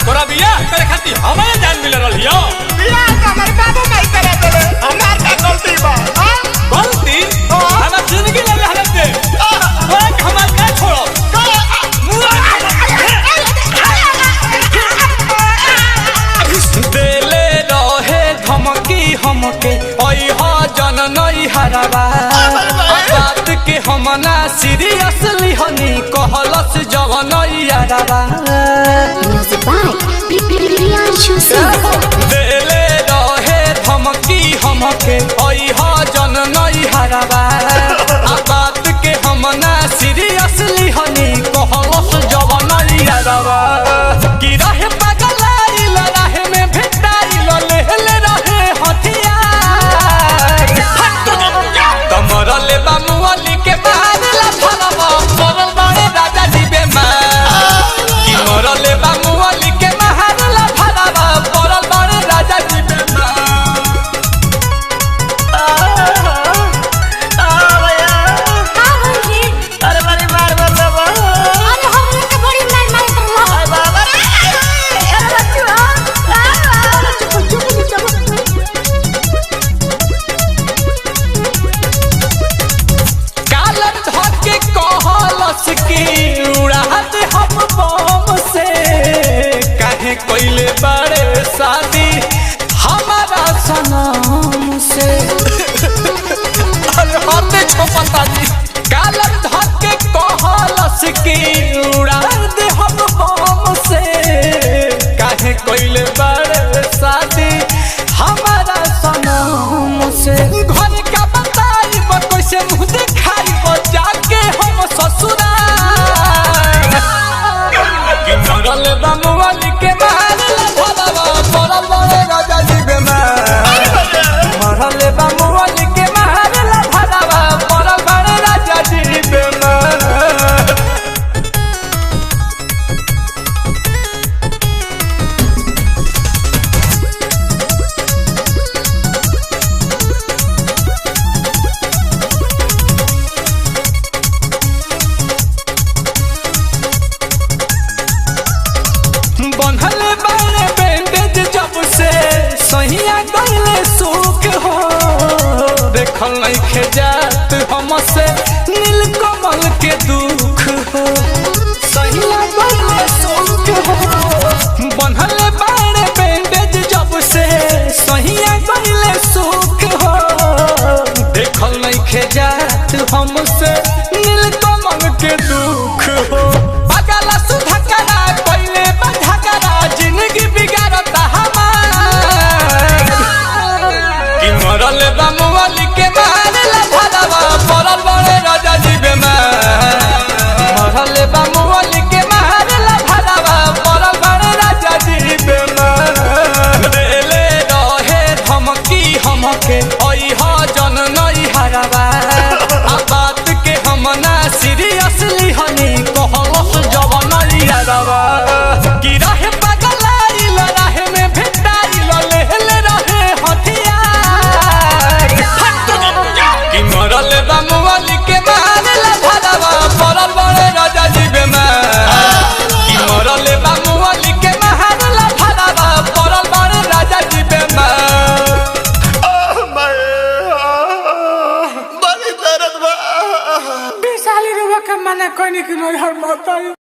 तोरा बिया करे खाती हमारे जान मिल रहल हियो बिया हमर बाबू नहीं करे देले हमार का गलती बा गलती हमार जिंदगी ले हालत दे ओए हमार का छोड़ो देले रहे धमकी हमके ओई हो जन नई हरावा बात के हम ना सीरियसली हनी कहलस जवन यारावा देले रहे धमकी हमके ओई हो जन नई हरावा बात के हम ना सीरियसली हनी कहलस जवन यारावा की रहे पागल आइल रहे में भेटाइल लेले रहे हथियार तमर ले बामुअली के मारला फलवा परल बड़े राजा जी बेमार की मर ले बामुअली के मारला फलवा परल बड़े राजा जी बेमार भैया अरे बड़ी मार बाबा अरे हमरे के बड़ी मार मार बाबा कालर धके कहलस की उड़ात हम बम से काहे कोइले बड़े शादी हमारा सनम से अरे हाथे छोपता जी कालर धके कहलस की उड़ात हम बम से काहे कोइले बड़े शादी हमारा सनम से घर का बताई कैसे मुँह दिखाई जाके हम ससुराल कि मरल बामुअली के मारला भलवा परल बड़े राजा जी बेमार मरल बामुअली के मारला भलवा परल बड़े राजा जी बेमार बनल बारे बैंडेज जब से सहिया गईले सुख हो देखल नहीं खेजात हमसे नीलकमल के दुख हो सहिया गईले सुख हो बनल बारे बैंडेज जब से सहिया गईले सुख हो देखल नहीं खेजात हमसे नीलकमल के दुख हो पगला सुधकरा पहले बधकरा जिंदगी बिगाड़ता हमार कि मरल बामुअली के मारला भलवा परल बड़े राजा जी बेमार मरल बामुअली के मारला भलवा परल बड़े राजा जी बेमार देले रहे धमकी हमके ओई हो जन नई हरावा बात के हम ना सीरियसली हनी कहलस जवन यारावा